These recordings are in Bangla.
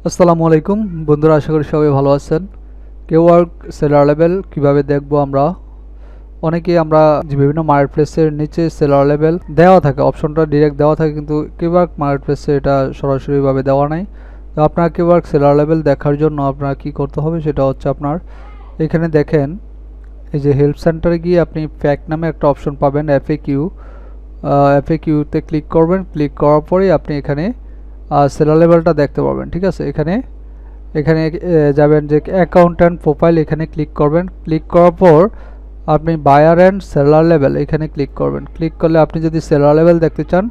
আসসালামু আলাইকুম বন্ধুরা, আশা করি সবাই ভালো আছেন। কেওয়ার্ক সেলার লেভেল কিভাবে দেখবো আমরা? অনেকেই আমরা যে বিভিন্ন মার্কেট প্লেসের নিচে সেলার লেভেল দেওয়া থাকে, অপশনটা ডিরেক্ট দেওয়া থাকে, কিন্তু কেওয়ার্ক মার্কেট প্লেসে এটা সরাসরিভাবে দেওয়া নাই। তো আপনার কেওয়ার্ক সেলার লেভেল দেখার জন্য আপনার কি করতে হবে সেটা হচ্ছে, আপনার এখানে দেখেন এই যে হেল্প সেন্টারে গিয়ে আপনি ফ্যাক্ট নামে একটা অপশন পাবেন, এফএকিউতে ক্লিক করবেন। ক্লিক করার পরেই আপনি এখানে সেলার লেভেলটা দেখতে পাবেন। ঠিক আছে, এখানে এখানে যাবেন যে অ্যাকাউন্ট অ্যান্ড প্রোফাইল, এখানে ক্লিক করবেন। ক্লিক করার পর আপনি বায়ার অ্যান্ড সেলার লেভেল এখানে ক্লিক করবেন। ক্লিক করলে আপনি যদি সেলার লেভেল দেখতে চান,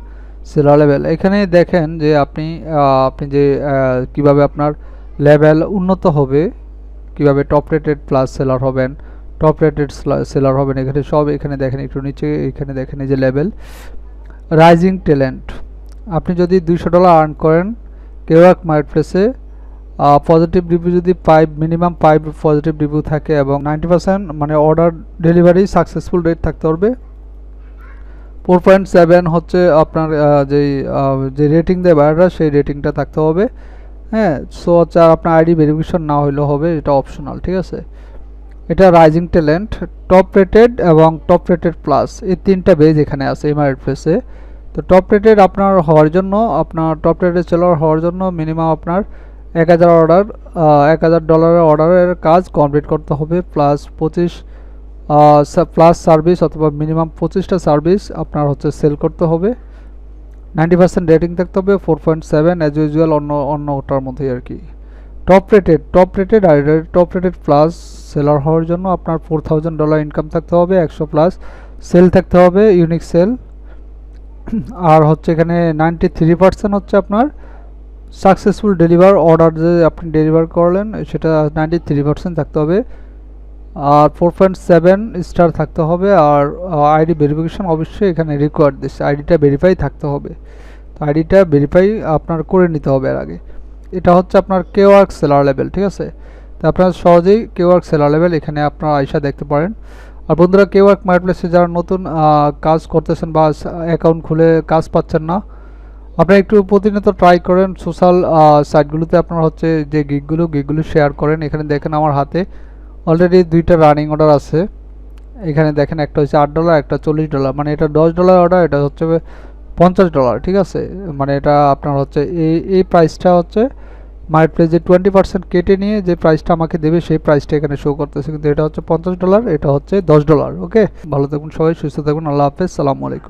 সেলার লেভেল এখানে দেখেন যে আপনি যে কিভাবে আপনার লেভেল উন্নত হবে, কিভাবে টপ রেটেড প্লাস সেলার হবেন, টপ রেটেড সেলার হবেন, এখানে সব এখানে দেখেন। একটু নিচে এখানে দেখেন এই যে লেভেল রাইজিং ট্যালেন্ট। আপনি যদি $200 আর্ন করেন কেওয়ার্ক মার্কেট প্লেসে, পজিটিভ রিভিউ যদি মিনিমাম 5 পজিটিভ রিভিউ থাকে এবং 90% মানে অর্ডার ডেলিভারি সাকসেসফুল রেট থাকতে হবে। 4.7 হচ্ছে আপনার যে রেটিং দেয় বায়াররা, সেই রেটিংটা থাকতে হবে। হ্যাঁ, সো হচ্ছে আর আপনার আইডি ভেরিফিকেশন না হইলেও হবে, এটা অপশনাল। ঠিক আছে, এটা রাইজিং ট্যালেন্ট, টপ রেটেড এবং টপ রেটেড প্লাস, এই তিনটা বেজ এখানে আছে এই মার্কেট প্লেসে। তো টপ রেটেড আপনার হওয়ার জন্য, আপনার টপ রেটেড সেলার হওয়ার জন্য মিনিমাম আপনার 1000 অর্ডার, $1000 অর্ডারের কাজ কমপ্লিট করতে হবে, প্লাস 25 প্লাস সার্ভিস অথবা মিনিমাম 25টা সার্ভিস আপনার হচ্ছে সেল করতে হবে। 90% রেটিং থাকতে হবে, 4.7 অ্যাজ ইউজুয়াল অন্যটার মধ্যেই আর কি। টপ রেটেড আর টপ রেটেড প্লাস সেলার হওয়ার জন্য আপনার $4000 ইনকাম থাকতে হবে, 100 প্লাস সেল থাকতে হবে, ইউনিক সেল। আর হচ্ছে এখানে 93% হচ্ছে আপনার সাকসেসফুল ডেলিভার, অর্ডার যে আপনি ডেলিভার করলেন সেটা 93% থাকতে হবে। আর 4.7 স্টার থাকতে হবে। আর আইডি ভেরিফিকেশন অবশ্যই এখানে রিকোয়ার্ড দিচ্ছে, আইডিটা ভেরিফাই থাকতে হবে। তো আইডিটা ভেরিফাই আপনার করে নিতে হবে এর আগে। এটা হচ্ছে আপনার কেওয়ার্ক সেলার লেভেল। ঠিক আছে, তো আপনারা সহজেই কেওয়ার্ক সেলার লেভেল এখানে আপনারা আইসা দেখতে পারেন। আর বন্ধুরা, কেওয়ার্ক মার্কেট প্লেসে যারা নতুন কাজ করতেছেন বা অ্যাকাউন্ট খুলে কাজ পাচ্ছেন না, আপনারা একটু প্রতিনিয়ত ট্রাই করেন সোশ্যাল সাইটগুলোতে, আপনারা হচ্ছে যে গিগগুলো শেয়ার করেন। এখানে দেখেন আমার হাতে অলরেডি 2টা রানিং অর্ডার আছে। এখানে দেখেন একটা হচ্ছে $8, একটা $40, মানে এটা $10 অর্ডার, এটা হচ্ছে $50। ঠিক আছে, মানে এটা আপনার হচ্ছে এই প্রাইসটা হচ্ছে মার্কেট প্লেস যে 20% কেটে নিয়ে যে প্রাইসটা আমাকে দেবে, সেই প্রাইসটা এখানে শো করতেছে, কিন্তু এটা হচ্ছে $50, এটা হচ্ছে $10। ওকে, ভালো থাকুন সবাই, সুস্থ থাকুন, আল্লাহ হাফেজ, সালামু আলাইকুম।